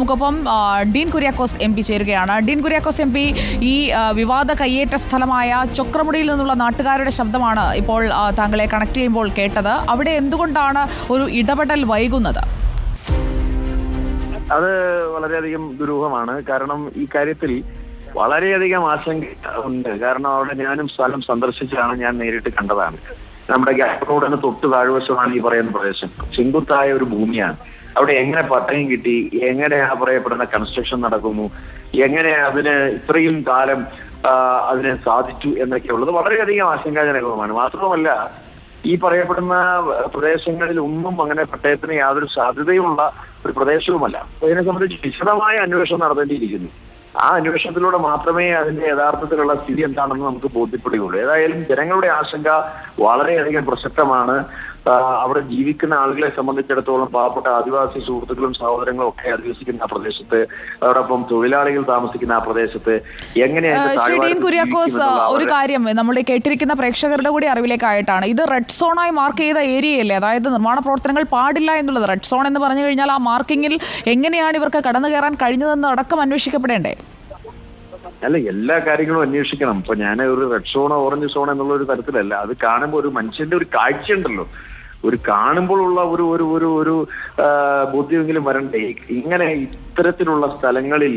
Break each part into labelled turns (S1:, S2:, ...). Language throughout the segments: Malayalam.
S1: നമുക്കൊപ്പം ഡീൻ കുര്യാക്കോസ് എം പി ചേരുകയാണ്. ഡീൻ കുര്യാക്കോസ് എം പി, ഈ വിവാദ കയ്യേറ്റ സ്ഥലമായ ചൊക്രമുടിയിൽ നിന്നുള്ള നാട്ടുകാരുടെ ശബ്ദമാണ് ഇപ്പോൾ താങ്കളെ കണക്ട് ചെയ്യുമ്പോൾ കേട്ടത്. അവിടെ എന്തുകൊണ്ടാണ് ഒരു ഇടപെടൽ വൈകുന്നത്?
S2: അത് വളരെയധികം ദുരൂഹമാണ്. കാരണം ഈ കാര്യത്തിൽ വളരെയധികം ആശങ്ക ഉണ്ട്. കാരണം അവിടെ ഞാനും സ്ഥലം സന്ദർശിച്ചാണ്, ഞാൻ നേരിട്ട് കണ്ടതാണ്. നമ്മുടെ ഗ്യാപ് റോഡിന് തൊട്ട് താഴ്വശമാണ് ഈ പറയുന്ന പ്രദേശം. ചെങ്കുത്തായ ഒരു ഭൂമിയാണ്. അവിടെ എങ്ങനെ പട്ടയം കിട്ടി, എങ്ങനെ ആ പറയപ്പെടുന്ന കൺസ്ട്രക്ഷൻ നടക്കുന്നു, എങ്ങനെ അതിന് ഇത്രയും കാലം അതിന് സാധിച്ചു എന്നൊക്കെ ഉള്ളത് വളരെയധികം ആശങ്കാജനകവുമാണ്. മാത്രമല്ല, ഈ പറയപ്പെടുന്ന പ്രദേശങ്ങളിൽ ഒന്നും അങ്ങനെ പട്ടയത്തിന് യാതൊരു സാധ്യതയുമുള്ള ഒരു പ്രദേശവുമല്ല. അതിനെ സംബന്ധിച്ച് വിശദമായ അന്വേഷണം നടത്തേണ്ടിയിരിക്കുന്നു. ആ അന്വേഷണത്തിലൂടെ മാത്രമേ അതിന്റെ യഥാർത്ഥത്തിലുള്ള സ്ഥിതി എന്താണെന്ന് നമുക്ക് ബോധ്യപ്പെടുകയുള്ളൂ. ഏതായാലും ജനങ്ങളുടെ ആശങ്ക വളരെയധികം പ്രസക്തമാണ്. അവിടെ ജീവിക്കുന്ന ആളുകളെ സംബന്ധിച്ചിടത്തോളം പാവപ്പെട്ട ആദിവാസി സുഹൃത്തുക്കളും സഹോദരങ്ങളും ഒക്കെ അധിവസിക്കുന്ന ആ പ്രദേശത്ത്, അതോടൊപ്പം തൊഴിലാളികൾ താമസിക്കുന്ന ആ പ്രദേശത്ത്
S1: കുര്യാക്കോസ്, ഒരു കാര്യം നമ്മൾ കേട്ടിരിക്കുന്ന പ്രേക്ഷകരുടെ കൂടി അറിവിലേക്കായിട്ടാണ്, ഇത് റെഡ് സോണായി മാർക്ക് ചെയ്ത ഏരിയയല്ലേ? അതായത് നിർമ്മാണ പ്രവർത്തനങ്ങൾ പാടില്ല എന്നുള്ളത്. റെഡ് സോൺ എന്ന് പറഞ്ഞു കഴിഞ്ഞാൽ ആ മാർക്കിങ്ങിൽ എങ്ങനെയാണ് ഇവർക്ക് കടന്നു കയറാൻ കഴിഞ്ഞതെന്ന് അടക്കം അന്വേഷിക്കപ്പെടേണ്ടേ?
S2: അല്ല, എല്ലാ കാര്യങ്ങളും അന്വേഷിക്കണം. ഇപ്പൊ ഞാൻ ഒരു റെഡ് സോൺ ഓറഞ്ച് സോൺ എന്നുള്ള ഒരു തരത്തിലല്ല. അത് കാണുമ്പോൾ ഒരു മനുഷ്യന്റെ ഒരു കാഴ്ച ഉണ്ടല്ലോ, ഒരു കാണുമ്പോഴുള്ള ഒരു ഒരു ഒരു ഒരു ബോധ്യമെങ്കിലും വരണ്ടേ. ഇങ്ങനെ ഇത്തരത്തിലുള്ള സ്ഥലങ്ങളിൽ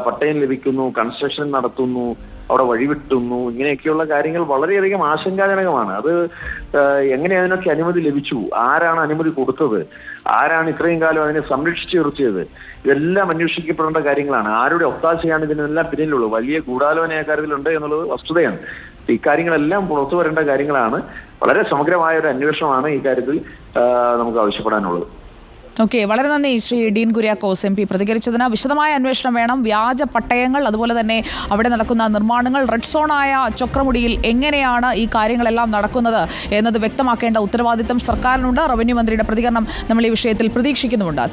S2: പട്ടയം ലഭിക്കുന്നു, കൺസ്ട്രക്ഷൻ നടത്തുന്നു, അവിടെ വഴിവിട്ടുന്നു, ഇങ്ങനെയൊക്കെയുള്ള കാര്യങ്ങൾ വളരെയധികം ആശങ്കാജനകമാണ്. അത് എങ്ങനെ അതിനൊക്കെ അനുമതി ലഭിച്ചു, ആരാണ് അനുമതി കൊടുത്തത്, ആരാണ് ഇത്രയും കാലം അതിനെ സംരക്ഷിച്ചു നിർത്തിയത്, ഇതെല്ലാം അന്വേഷിക്കപ്പെടേണ്ട കാര്യങ്ങളാണ്. ആരുടെ ഒത്താശയാണ് ഇതിനെല്ലാം പിന്നിലുള്ളത്? വലിയ ഗൂഢാലോചന കാര്യത്തിലുണ്ട് എന്നുള്ളത് വസ്തുതയാണ്. ഇക്കാര്യങ്ങളെല്ലാം പുറത്തു വരേണ്ട കാര്യങ്ങളാണ്. വളരെ സമഗ്രമായ ഒരു അന്വേഷണമാണ് ഈ കാര്യത്തിൽ നമുക്ക് ആവശ്യപ്പെടാനുള്ളത്.
S1: ഓക്കെ, വളരെ നന്ദി ശ്രീ ഡീൻ കുര്യാക്കോസ് എം പി പ്രതികരിച്ചതിന്. വിശദമായ അന്വേഷണം വേണം. വ്യാജ പട്ടയങ്ങൾ, അതുപോലെ തന്നെ അവിടെ നടക്കുന്ന നിർമ്മാണങ്ങൾ, റെഡ് സോണായ ചൊക്രമുടിയിൽ എങ്ങനെയാണ് ഈ കാര്യങ്ങളെല്ലാം നടക്കുന്നത് എന്നത് വ്യക്തമാക്കേണ്ട ഉത്തരവാദിത്തം സർക്കാരിനുണ്ട്. റവന്യൂ മന്ത്രിയുടെ പ്രതികരണം നമ്മൾ ഈ വിഷയത്തിൽ പ്രതീക്ഷിക്കുന്നുമുണ്ട്.